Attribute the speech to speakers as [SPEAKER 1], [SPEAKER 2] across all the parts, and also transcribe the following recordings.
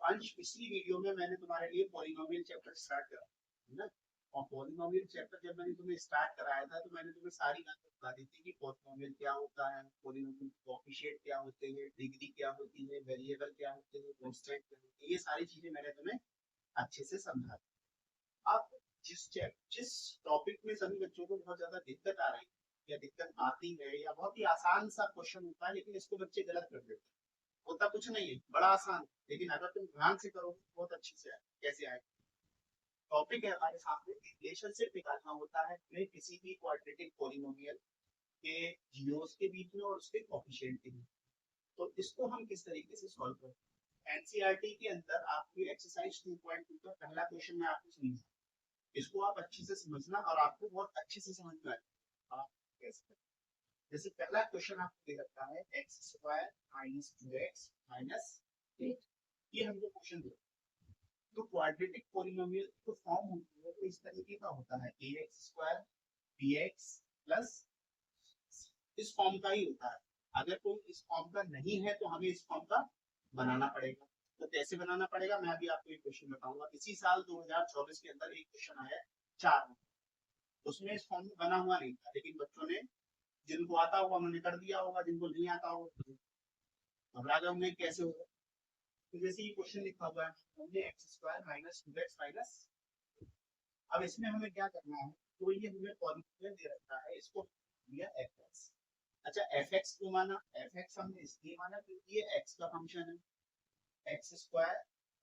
[SPEAKER 1] अंश पिछली वीडियो में मैंने तुम्हारे लिए पॉलिनोमियल चैप्टर स्टार्ट करा है ना। और पॉलिनोमियल चैप्टर जब मैंने तुम्हें स्टार्ट कराया था तो मैंने तुम्हें सारी बातें बता दी थी कि पॉलिनोमियल क्या होता है, पॉलिनोमियल कोएफिशिएंट क्या होते हैं, डिग्री क्या होती है, वेरिएबल क्या होते हैं, कांस्टेंट क्या होते हैं, ये सारी चीजें मैंने तुम्हें अच्छे से समझा दी। अब जिस टॉपिक में सभी बच्चों को बहुत ज्यादा दिक्कत आ रही है या दिक्कत आती है या बहुत ही आसान सा क्वेश्चन होता है लेकिन इसको बच्चे गलत कर देते हैं। होता कुछ नहीं है, बड़ा आसान, लेकिन अगर तुम ध्यान से करोगे तो बहुत अच्छी से कैसे आएगा। टॉपिक है हमारे सामने, रिलेशनशिप निकालना होता है हमें किसी भी क्वाड्रेटिक पॉलिनोमियल के जीरोस के बीच में और उसके कोएफिशिएंट के बीच। तो इसको हम किस तरीके से सॉल्व करते हैं। एनसीईआरटी के अंदर आपकी एक्सरसाइज 2.2 का पहला क्वेश्चन मैं आपको समझा, इसको आप अच्छे से समझना और आपको बहुत अच्छे से समझ में आएगा आप कैसे। जैसे पहला क्वेश्चन आपको दे रखा है x square minus 2x minus 8, ये हमको क्वेश्चन दिया। तो क्वाड्रेटिक पॉलिनोमियल तो फॉर्म होती है तो इस तरीके का होता है ax स्क्वायर bx प्लस इस फॉर्म का ही होता है। अगर कोई इस फॉर्म का नहीं है तो हमें इस फॉर्म का बनाना पड़ेगा। तो कैसे बनाना पड़ेगा मैं अभी आपको एक क्वेश्चन बताऊंगा। इसी साल 2024 के अंदर एक क्वेश्चन आया 4, उसमें इस फॉर्म में बना हुआ नहीं था, लेकिन बच्चों ने जिनको आता होगा उन्होंने कर दिया होगा, जिनको नहीं आता होगा घबरा गए होंगे कैसे होगा। तो जैसे ये क्वेश्चन लिखा हुआ है हमने x square minus 2x minus, अब इसमें हमें क्या करना है, तो ये हमें पॉलिनोमियल दे रखा है, इसको दिया fx। अच्छा fx क्यों माना, fx हमने इसलिए माना क्योंकि ये x का फंक्शन है, x square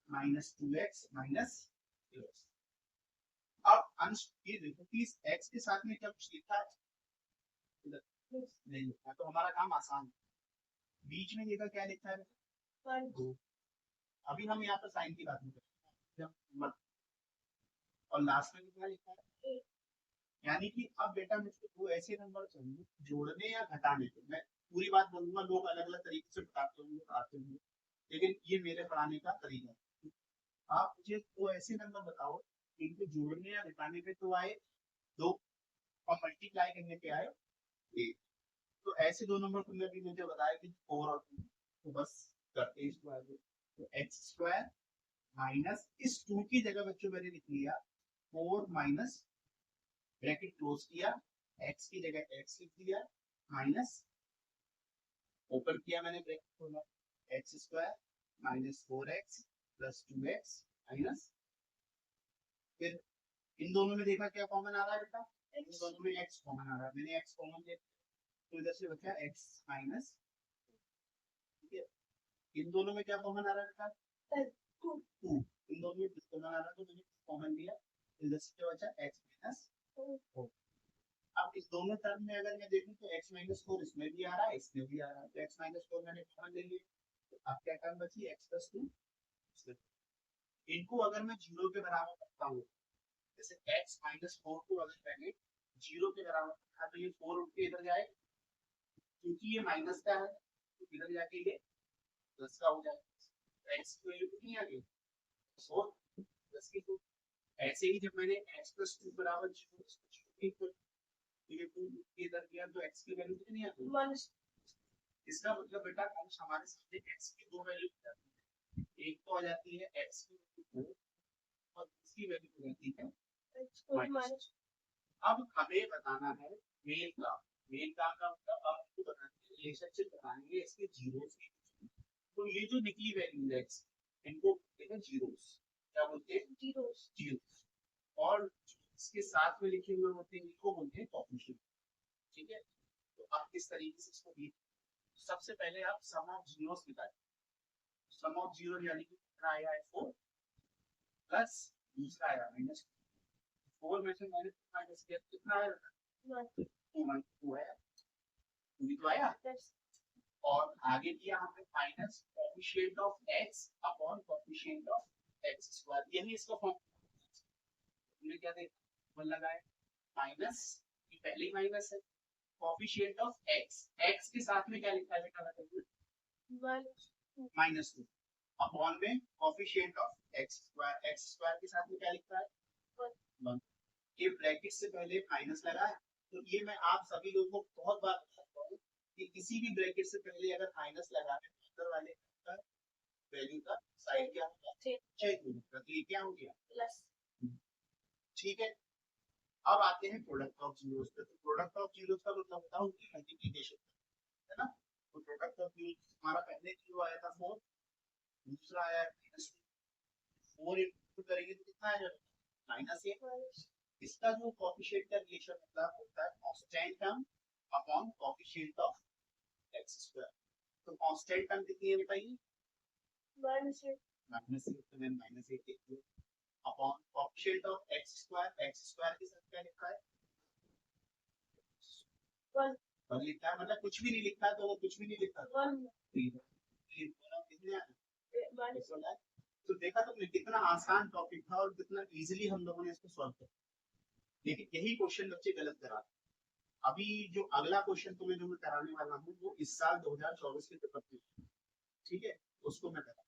[SPEAKER 1] minus 2x minus 2x। अब अंश ये देखो कि इस x के साथ में क्या कुछ लिखा है नहीं लिखा, तो हमारा काम आसान है। बीच में देखा क्या लिखा है 2। अभी हम यहाँ पर साइन की बात नहीं करते और लास्ट में क्या लिखा है, यानी कि अब बेटा मुझको दो ऐसे नंबर चाहिए जोड़ने या घटाने के। मैं पूरी बात बोलूंगा, लोग अलग अलग तरीके से बताते होंगे लेकिन ये मेरे पढ़ाने का तरीका है। आप मुझे दो ऐसे नंबर बताओ इनको जोड़ने या घटाने पे तो आए 2 और मल्टीप्लाई करने पे आए 1। तो ऐसे दो नंबर तुमने भी मुझे बताया कि 4 और 2, तो बस करते हैं इसको आगे। तो एक्स स्क्वायर माइनस इस 2 की जगह बच्चों मैंने लिख लिया 4 माइनस ब्रैकेट क्लोज किया, x की जगह x लिख दिया माइनस ओपन किया मैंने ब्रैकेट खोला, x square minus 4x plus 2x minus, फिर इन दोनों में देखा क्या कॉमन आ रहा है बेटा, इन दोनों में x कॉमन आ रहा है, मैंने x कॉमन ले तो इधर से बचा x माइनस, ठीक है। इन दोनों में क्या कॉमन आ रहा है बेटा 2, इन दोनों में कॉमन आ रहा है तो मैंने कॉमन लिया, इधर से क्या बचा x माइनस 4। अब इस दोनों टर्म में अगर मैं देखूं तो x माइनस 4 इसमें भी आ रहा है इसमें भी आ रहा है, तो x माइनस 4 मैंने कॉमन ले लिया, तो अब क्या टर्म बची x प्लस 2। इनको अगर मैं 0 के बराबर रखता हूँ, जैसे x माइनस 4 को अगर मैंने 0 के बराबर रखा तो ये 4 उठ के इधर जाएगा, क्योंकि ये माइनस का है तो इधर जाके ये प्लस का हो जाएगा, x की वैल्यू कितनी आ गई 4 प्लस की 2। ऐसे ही जब मैंने x प्लस 2 बराबर 0 ये 2 इधर गया तो x की वैल्यू कितनी आ गई, इसका मतलब बेटा अंश हमारे सामने x की दो वैल्यू हो जाती है, एक तो आ जाती है x की वैल्यू 4 और दूसरी वैल्यू हो जाती है माइनस। अब हमें बताना है मेन का, मेन काम का मतलब अब हमको बताना है रिलेशनशिप बताएंगे इसके जीरोस की। तो ये जो निकली वैल्यू है x, इनको बोलते हैं जीरोस, क्या बोलते हैं जीरोस, जीरोस। और इसके साथ में लिखे हुए होते हैं इनको बोलते हैं कोएफिशिएंट, ठीक है। तो आप किस तरीके से इसको भी, सबसे पहले आप सम ऑफ जीरोस निकालें, सम ऑफ जीरो यानी कि कितना आया है 4 प्लस दूसरा आया माइनस 4 में से माइनस किया कितना आया 2 आया, 2 तो आया। और आगे दिया हमने minus coefficient of x upon coefficient of x square, यही इसका फॉर्म हमने क्या देखा लगाया माइनस की पहली माइनस है कोएफिशिएंट ऑफ x, x के साथ में क्या लिखा है बेटा माइनस 2 अपॉन में कोएफिशिएंट ऑफ x स्क्वायर के साथ में क्या लिखा है 1। ये ब्रैकेट से पहले माइनस लगा है, तो ये मैं आप सभी लोगों को बहुत बार बताता हूँ कि किसी भी ब्रैकेट से पहले अगर माइनस लगा है तो अंदर वाले का वैल्यू का साइड क्या होगा, चेंज हो जाएगा, तो ये क्या हो गया
[SPEAKER 2] प्लस।
[SPEAKER 1] ठीक है। अब आते हैं प्रोडक्ट ऑफ जीरोस पे। तो प्रोडक्ट ऑफ जीरोस का मतलब होता है उनकी मल्टीप्लिकेशन, है ना। तो प्रोडक्ट ऑफ जीरोस हमारा पहले जीरो आया था 4, दूसरा आया -4 इंटू करेंगे तो कितना आएगा -8। इसका जो कोएफिशिएंट का रिलेशन होता है constant term upon coefficient of x square. तो कांस्टेंट टर्म कितनी है बताइए, -8 तो मैं -8 लिख दूं upon coefficient of x square के साथ क्या लिखा है 1 लिखा है, मतलब कुछ भी नहीं लिखा है तो वो कुछ भी नहीं लिखा 1 कितने आए। तो देखा तुमने कितना आसान टॉपिक था और कितना इजीली हम लोगों ने इसको सॉल्व किया, लेकिन यही क्वेश्चन बच्चे गलत करा। अभी जो अगला क्वेश्चन तुम्हें जो मैं कराने वाला हूँ वो इस साल 2024 के पेपर में, ठीक है, उसको मैं करा